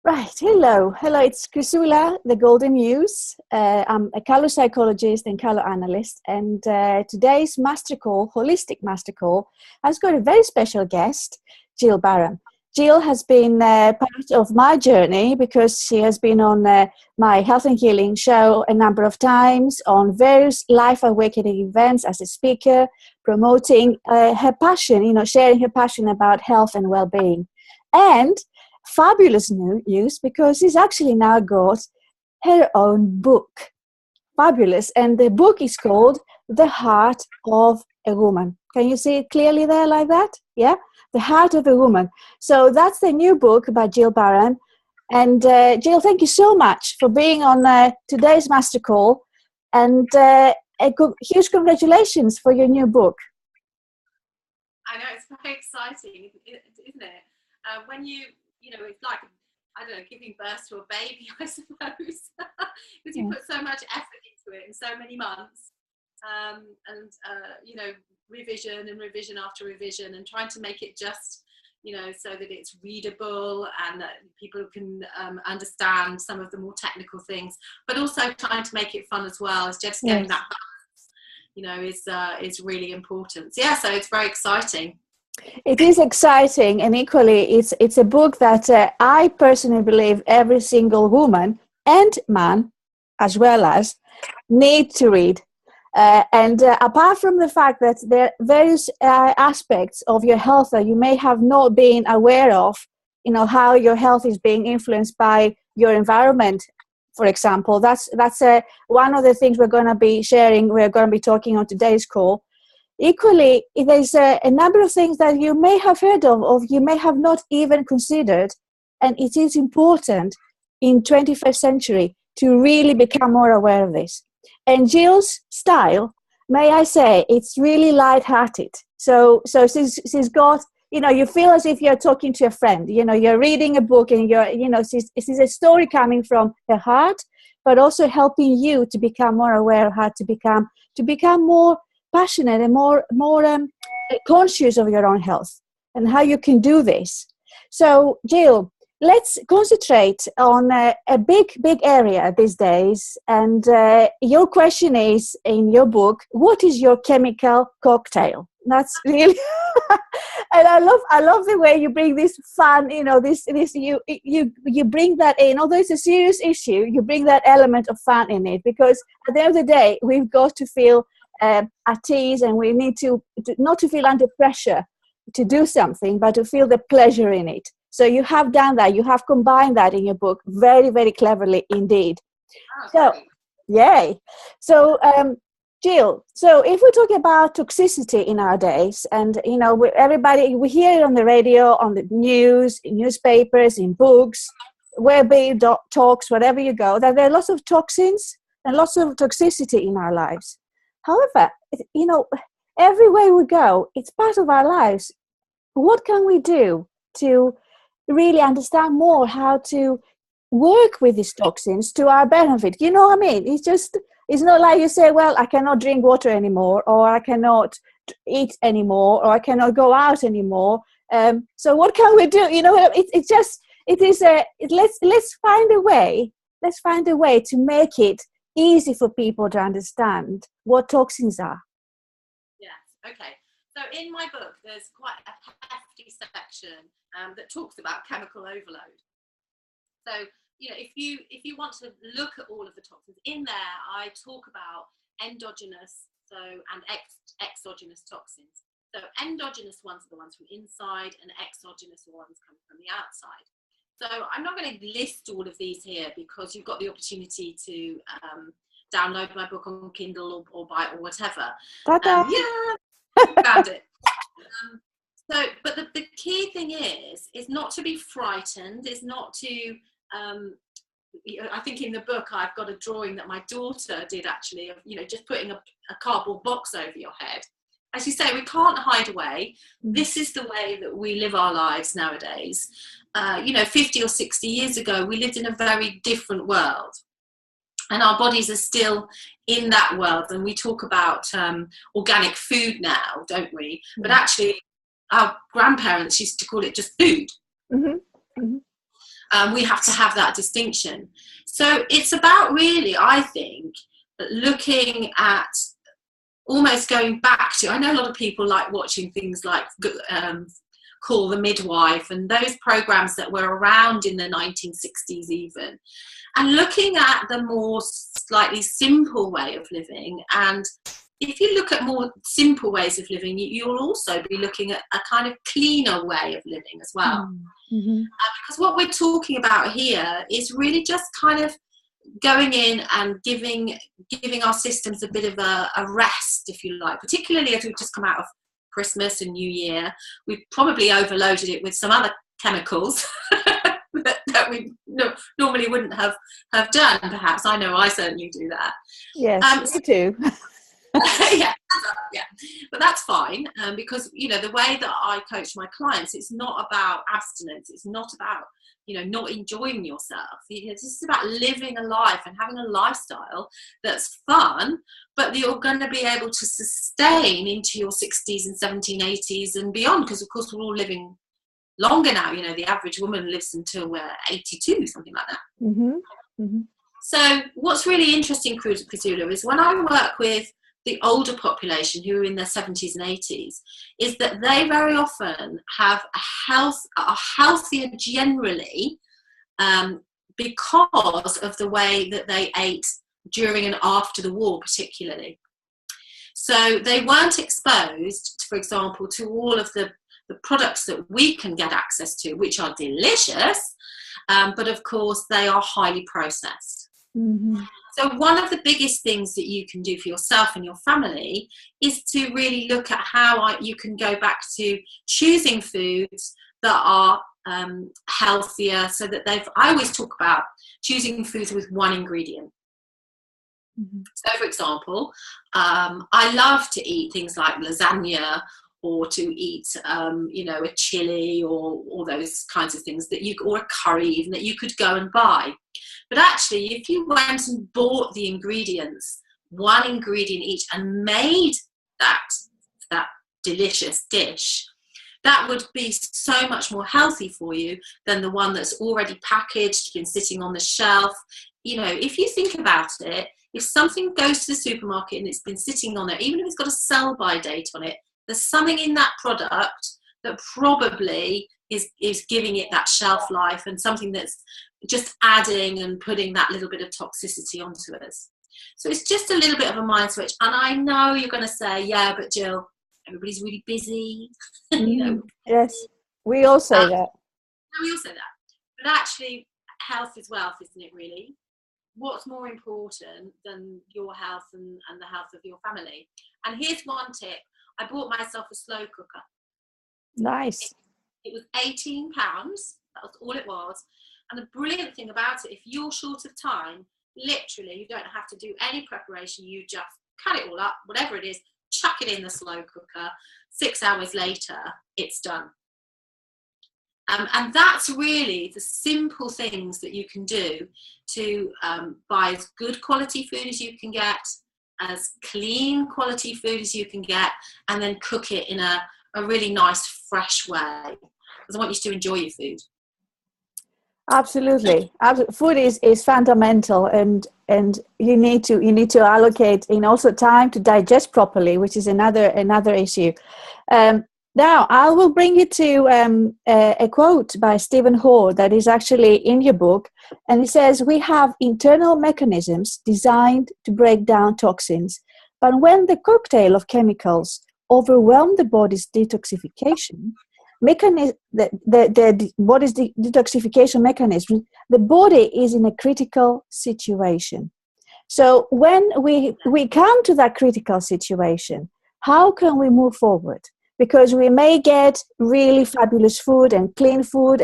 Right, hello, it's Chrisoula, the Golden Muse. I'm a color psychologist and color analyst, and today's Mastercall, Holistic Mastercall, has got a very special guest, Gill Barham. Gill has been part of my journey because she has been on my Health and Healing show a number of times, on various life awakening events as a speaker, promoting her passion, sharing her passion about health and well-being. And fabulous news, because she's actually now got her own book. Fabulous. And the book is called The Heart of a Woman. Can you see it clearly there like that? Yeah? The Heart of a Woman. So that's the new book by Gill Barham. And Gill, thank you so much for being on today's Master Call. And huge congratulations for your new book. I know, it's very exciting, isn't it? When it's like, I don't know, giving birth to a baby, I suppose, because you put so much effort into it in so many months, revision after revision, and trying to make it just, so that it's readable and that people can understand some of the more technical things, but also trying to make it fun as well. It's just getting that balance, is really important. So, so it's very exciting. It is exciting, and equally it's a book that I personally believe every single woman and man as well as need to read. And apart from the fact that there are various aspects of your health that you may have not been aware of, how your health is being influenced by your environment, for example, that's one of the things we're going to be sharing, we're going to be talking on today's call. Equally, there's a number of things that you may have heard of, or you may have not even considered, and it is important in 21st century to really become more aware of this. And Gill's style, may I say, it's really light-hearted. So she's got, you feel as if you're talking to a friend. You're reading a book, and she's a story coming from her heart, but also helping you to become more aware of how to become more passionate and more conscious of your own health and how you can do this. So, Gill, let's concentrate on a big area these days. And your question is, in your book, what is your chemical cocktail? That's really, and I love the way you bring this fun. This you bring that in. Although it's a serious issue, you bring that element of fun in it, because at the end of the day, we've got to feel at ease, and we need to not to feel under pressure to do something, but to feel the pleasure in it. So you have done that. You have combined that in your book very, very cleverly indeed. So, yay. So, Gill, so if we talk about toxicity in our days, and everybody, we hear it on the radio, on the news, in newspapers, in books, talks, wherever you go, that there are lots of toxins and lots of toxicity in our lives. However, everywhere we go, it's part of our lives. What can we do to really understand more how to work with these toxins to our benefit? You know what I mean? It's not like you say, well, I cannot drink water anymore, or I cannot eat anymore, or I cannot go out anymore. So what can we do? Let's find a way. Let's find a way to make it easy for people to understand what toxins are. Yes, okay. So in my book, there's quite a hefty section that talks about chemical overload. So, if you want to look at all of the toxins in there, I talk about endogenous and exogenous toxins. So endogenous ones are the ones from inside, and exogenous ones come from the outside. So I'm not going to list all of these here, because you've got the opportunity to download my book on Kindle or buy it or whatever. Found it. But the key thing is not to be frightened, is not to, I think in the book I've got a drawing that my daughter did actually of, just putting a cardboard box over your head. As you say, we can't hide away. This is the way that we live our lives nowadays. 50 or 60 years ago, we lived in a very different world. And our bodies are still in that world. And we talk about organic food now, don't we? But actually, our grandparents used to call it just food. We have to have that distinction. So it's about really, I think, looking at almost going back to, I know a lot of people like watching things like Call the Midwife and those programs that were around in the 1960s even, and looking at the more slightly simple way of living. And if you look at more simple ways of living, you'll also be looking at a kind of cleaner way of living as well. Mm-hmm. Because what we're talking about here is really just kind of going in and giving our systems a bit of a rest, if you like, particularly as we've just come out of Christmas and New Year. We've probably overloaded it with some other chemicals that we normally wouldn't have done, perhaps. I know I certainly do that. Yes, me too. yeah, but that's fine, because the way that I coach my clients, it's not about abstinence, it's not about not enjoying yourself. This is about living a life and having a lifestyle that's fun, but that you're going to be able to sustain into your 60s and 17, 80s and beyond, because of course we're all living longer now. The average woman lives until we're 82, something like that. Mm-hmm. Mm-hmm. So what's really interesting, Chrisoula, is when I work with the older population who are in their 70s and 80s, is that they very often have are healthier generally, because of the way that they ate during and after the war particularly. So they weren't exposed, for example, to all of the products that we can get access to, which are delicious, but of course they are highly processed. Mm-hmm. So one of the biggest things that you can do for yourself and your family is to really look at how you can go back to choosing foods that are healthier, so that I always talk about choosing foods with one ingredient. Mm-hmm. So for example, I love to eat things like lasagna, or to eat a chili, or those kinds of things or a curry even, that you could go and buy. But actually, if you went and bought the ingredients, one ingredient each, and made that delicious dish, that would be so much more healthy for you than the one that's already packaged, been sitting on the shelf. If you think about it, if something goes to the supermarket and it's been sitting on there, even if it's got a sell-by date on it, there's something in that product that probably is giving it that shelf life, and something that's just adding and putting that little bit of toxicity onto us. So it's just a little bit of a mind switch. And I know you're going to say, yeah, but Jill, everybody's really busy. Yes, we all say that. We all say that. But actually, health is wealth, isn't it, really? What's more important than your health and the health of your family? And here's one tip. I bought myself a slow cooker. Nice. It was £18. That was all it was. And the brilliant thing about it, if you're short of time, literally you don't have to do any preparation. You just cut it all up, whatever it is, chuck it in the slow cooker. 6 hours later, it's done. And that's really the simple things that you can do to buy as good quality food as you can get, as clean quality food as you can get, and then cook it in a really nice, fresh way. Because I want you to enjoy your food. Absolutely. Food is fundamental, and you need to allocate also time to digest properly, which is another issue. Now I will bring you to a quote by Stephen Hoare that is actually in your book, and it says, "We have internal mechanisms designed to break down toxins, but when the cocktail of chemicals overwhelm the body's detoxification what is the detoxification mechanism? The body is in a critical situation. So when we come to that critical situation, how can we move forward? Because we may get really fabulous food and clean food,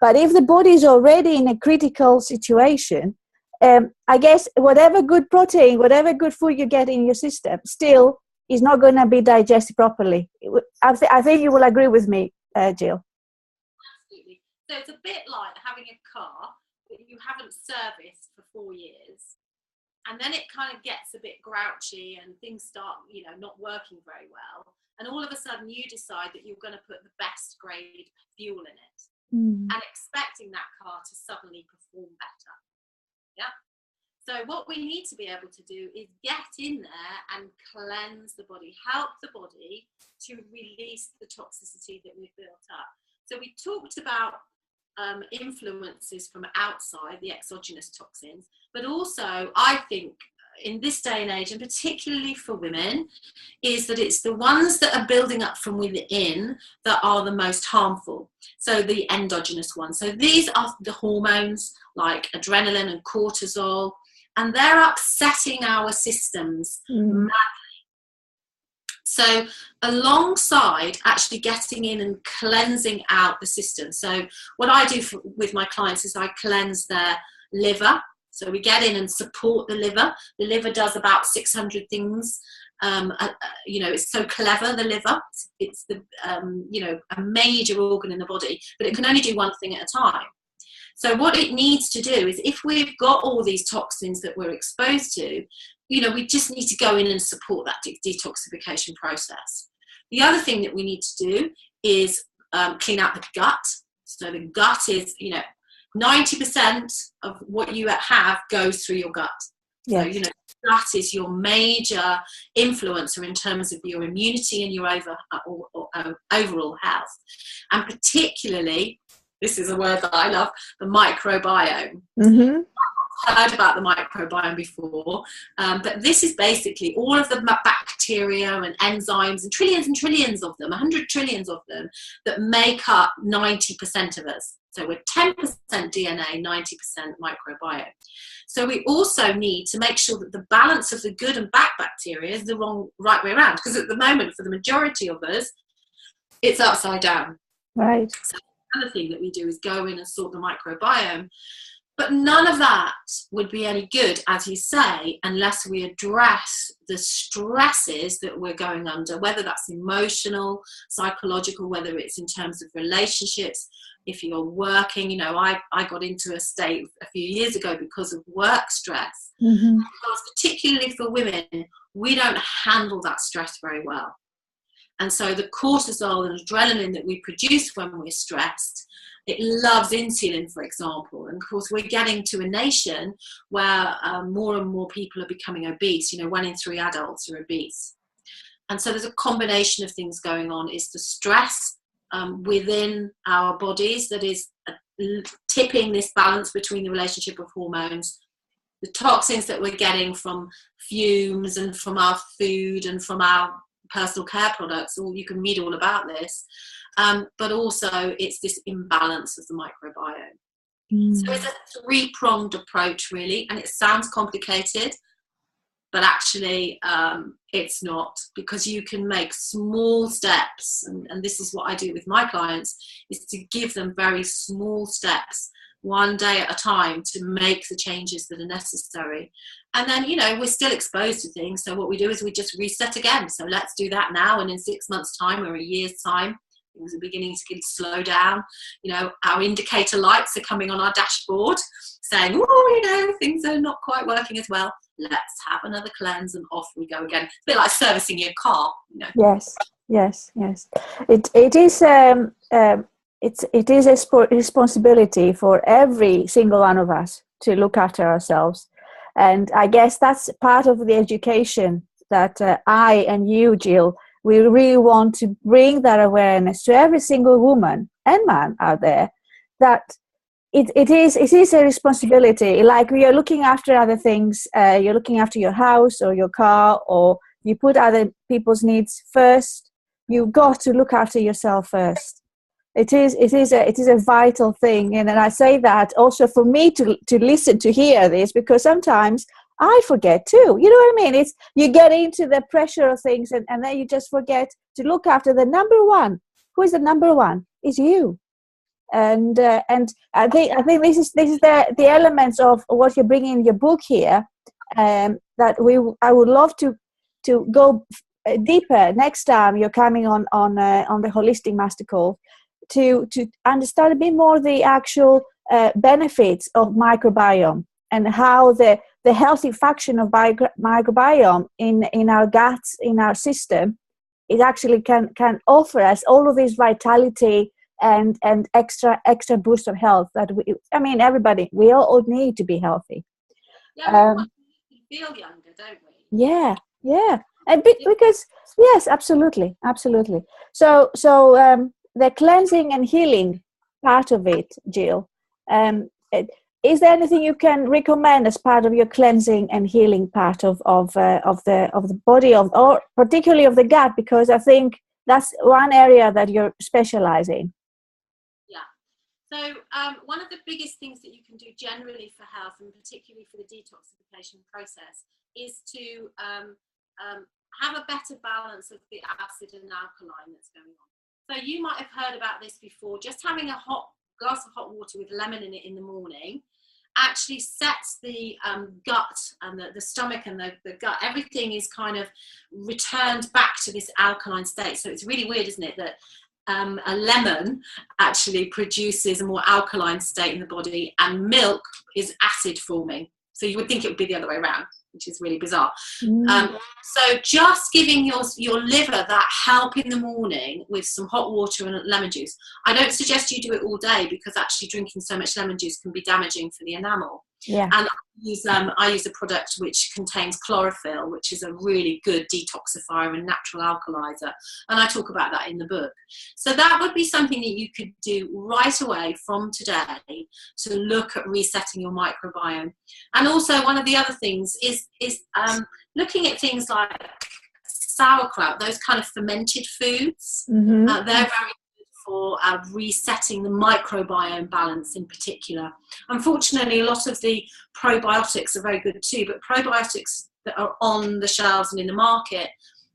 but if the body is already in a critical situation, I guess whatever good protein, whatever good food you get in your system, still is not going to be digested properly. I think you will agree with me, Jill. Absolutely. So it's a bit like having a car that you haven't serviced for 4 years, and then it kind of gets a bit grouchy and things start, not working very well. And all of a sudden you decide that you're going to put the best grade fuel in it. and expecting that car to suddenly perform better. Yeah. So what we need to be able to do is get in there and cleanse the body, help the body to release the toxicity that we've built up. So we talked about influences from outside, the exogenous toxins, but also I think in this day and age, and particularly for women, is that it's the ones that are building up from within that are the most harmful. So the endogenous ones. So these are the hormones like adrenaline and cortisol, and they're upsetting our systems madly. So alongside actually getting in and cleansing out the system. So what I do with my clients is I cleanse their liver. So we get in and support the liver. The liver does about 600 things. It's so clever, the liver. It's the, a major organ in the body, but it can only do one thing at a time. So what it needs to do is, if we've got all these toxins that we're exposed to, we just need to go in and support that detoxification process. The other thing that we need to do is clean out the gut. So the gut is, 90% of what you have goes through your gut. Yes. So, that is your major influencer in terms of your immunity and your overall health. And particularly, this is a word that I love, the microbiome. Mm-hmm. I've heard about the microbiome before, but this is basically all of the bacteria and enzymes and trillions of them, 100 trillions of them, that make up 90% of us. So we're 10% DNA, 90% microbiome. So we also need to make sure that the balance of the good and bad bacteria is the right way around, because at the moment, for the majority of us, it's upside down. Right. So another thing that we do is go in and sort the microbiome. But none of that would be any good, as you say, unless we address the stresses that we're going under, whether that's emotional, psychological, whether it's in terms of relationships. If you're working, I got into a state a few years ago because of work stress. Mm-hmm. Because particularly for women, we don't handle that stress very well. And so the cortisol and adrenaline that we produce when we're stressed, it loves insulin, for example. And of course, we're getting to a nation where more and more people are becoming obese. 1 in 3 adults are obese. And so there's a combination of things going on. It's the stress within our bodies that is tipping this balance between the relationship of hormones, the toxins that we're getting from fumes and from our food and from our personal care products. You can read all about this. But also it's this imbalance of the microbiome. So it's a 3-pronged approach, really, and it sounds complicated, but actually it's not, because you can make small steps, and this is what I do with my clients, is to give them very small steps, one day at a time, to make the changes that are necessary. And then, we're still exposed to things, so what we do is we just reset again. So let's do that now, and in 6 months' time or a year's time, things are beginning to slow down. Our indicator lights are coming on our dashboard saying, things are not quite working as well. Let's have another cleanse, and off we go again. It's a bit like servicing your car. Yes. It is a responsibility for every single one of us to look after ourselves. And I guess that's part of the education that I and you, Gill, we really want to bring that awareness to every single woman and man out there, that it is a responsibility. Like, you're looking after other things, you're looking after your house or your car, or you put other people's needs first. You've got to look after yourself first. It is a vital thing, and I say that also for me to listen, to hear this, because sometimes I forget too. You know what I mean? It's, you get into the pressure of things, and then you just forget to look after the number one. Who is the number one? Is you. And I think this is the elements of what you're bringing in your book here. That I would love to go deeper next time you're coming on the Holistic Mastercall, to understand a bit more the actual benefits of microbiome, and how the healthy function of microbiome in our guts, in our system, it actually can offer us all of this vitality and extra boost of health that everybody, we all need to be healthy. Yeah, we want to feel younger, don't we? Yeah, and because yes, absolutely. So the cleansing and healing part of it, Gill. Is there anything you can recommend as part of your cleansing and healing part of the body, or particularly of the gut? Because I think that's one area that you're specializing. Yeah. So one of the biggest things that you can do generally for health, and particularly for the detoxification process, is to have a better balance of the acid and alkaline that's going on. So you might have heard about this before. Just having a glass of hot water with lemon in it in the morning actually sets the gut and the stomach and the gut, everything is kind of returned back to this alkaline state. So it's really weird, isn't it, that a lemon actually produces a more alkaline state in the body, and milk is acid forming. So you would think it would be the other way around, which is really bizarre. So just giving your liver that help in the morning with some hot water and lemon juice. I don't suggest you do it all day, because actually drinking so much lemon juice can be damaging for the enamel. Yeah. And I use a product which contains chlorophyll, which is a really good detoxifier and natural alkalizer. And I talk about that in the book. So that would be something that you could do right away from today to look at resetting your microbiome. And also one of the other things is looking at things like sauerkraut, those kind of fermented foods. They're very for resetting the microbiome balance in particular. Unfortunately, a lot of the probiotics are very good too, but probiotics that are on the shelves and in the market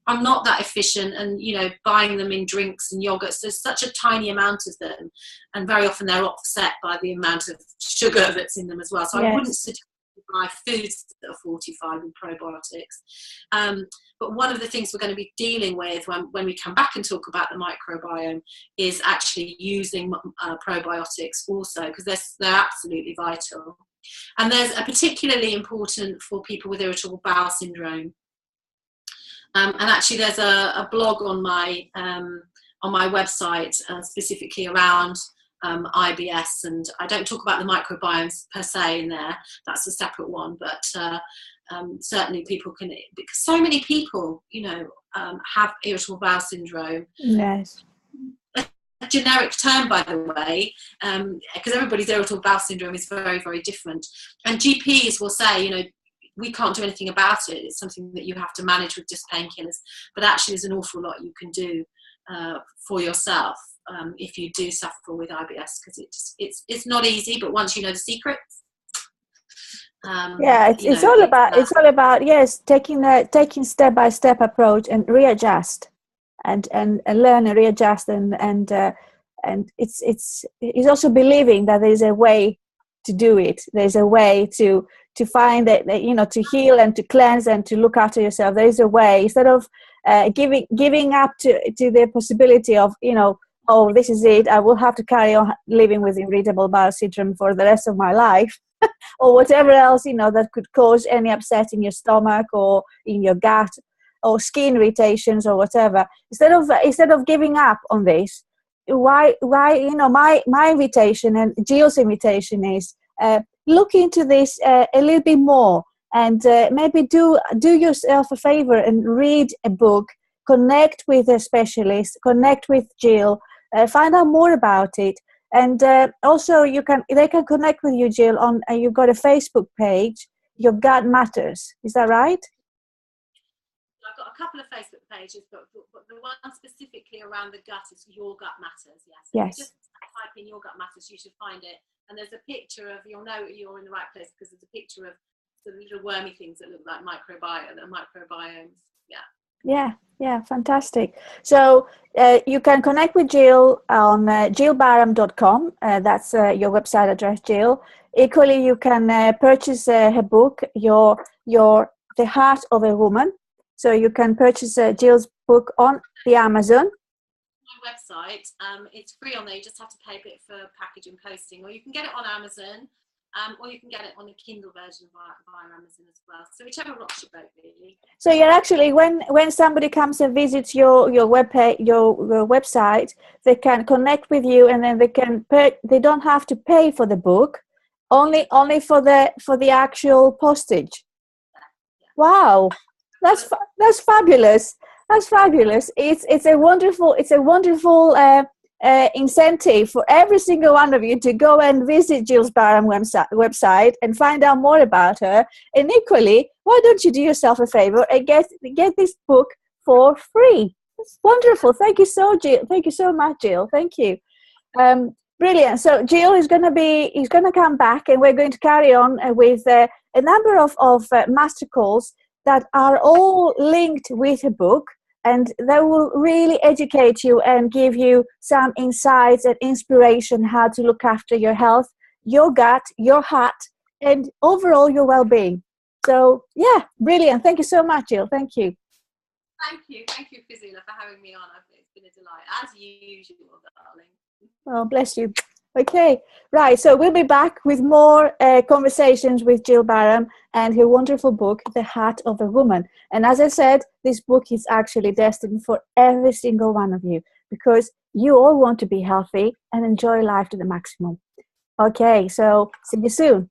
are not that efficient, and buying them in drinks and yogurts, there's such a tiny amount of them, and very often they're offset by the amount of sugar that's in them as well. So I wouldn't suggest you buy foods that are fortified with probiotics. But one of the things we're going to be dealing with when we come back and talk about the microbiome is actually using probiotics also, because they're absolutely vital. And there's a particularly important for people with irritable bowel syndrome. And actually there's a blog on my website specifically around IBS, and I don't talk about the microbiomes per se in there, that's a separate one, but certainly people can, because so many people have irritable bowel syndrome. Yes. A generic term, by the way, because everybody's irritable bowel syndrome is very, very different, and GPs will say we can't do anything about it, it's something that you have to manage with just painkillers, but actually there's an awful lot you can do for yourself if you do suffer with IBS, because it's not easy, but once you know the secrets, it's all about yes, taking step-by-step approach and readjust and learn and readjust, and it's also believing that there's a way to do it. There's a way to find that to heal and to cleanse and to look after yourself. There is a way, instead of giving up to the possibility of oh, this is it, I will have to carry on living with irritable bowel syndrome for the rest of my life, or whatever else that could cause any upset in your stomach or in your gut or skin irritations or whatever. Instead of giving up on this, why my invitation and Gill's invitation is look into this a little bit more, and maybe do yourself a favor and read a book, connect with a specialist, connect with Gill, find out more about it. And also they can connect with you, Gill, on you've got a Facebook page, Your Gut Matters, is that right? I've got a couple of Facebook pages, but the one specifically around the gut is Your Gut Matters. Yes. Just type in Your Gut Matters, you should find it. And there's a picture of, you'll know you're in the right place, because there's a picture of the little wormy things that look like microbiomes. Yeah, fantastic. So you can connect with Gill on gillbarham.com. That's your website address, Gill. Equally, you can purchase her book, The Heart of a Woman. So you can purchase Gill's book on the Amazon. My website, it's free on there. You just have to pay a bit for package and posting, or you can get it on Amazon. or you can get it on a Kindle version via Amazon as well. So whichever rocks your boat, really. So you're actually, when somebody comes and visits your webpage, your website, they can connect with you, and then they don't have to pay for the book, only for the actual postage. Wow, that's fabulous. That's fabulous. It's a wonderful incentive for every single one of you to go and visit Gill Barham website and find out more about her. And equally, why don't you do yourself a favor and get this book for free? It's wonderful. Thank you so much, Gill. Thank you. Brilliant. So Gill is going to come back, and we're going to carry on with a number of master calls that are all linked with a book. And they will really educate you and give you some insights and inspiration how to look after your health, your gut, your heart, and overall your well-being. So, yeah, brilliant. Thank you so much, Gill. Thank you. Thank you, Chrisoula, for having me on. It's been a delight, as usual, darling. Oh, bless you. Okay, right. So we'll be back with more conversations with Gill Barham and her wonderful book, The Heart of a Woman. And as I said, this book is actually destined for every single one of you, because you all want to be healthy and enjoy life to the maximum. Okay, so see you soon.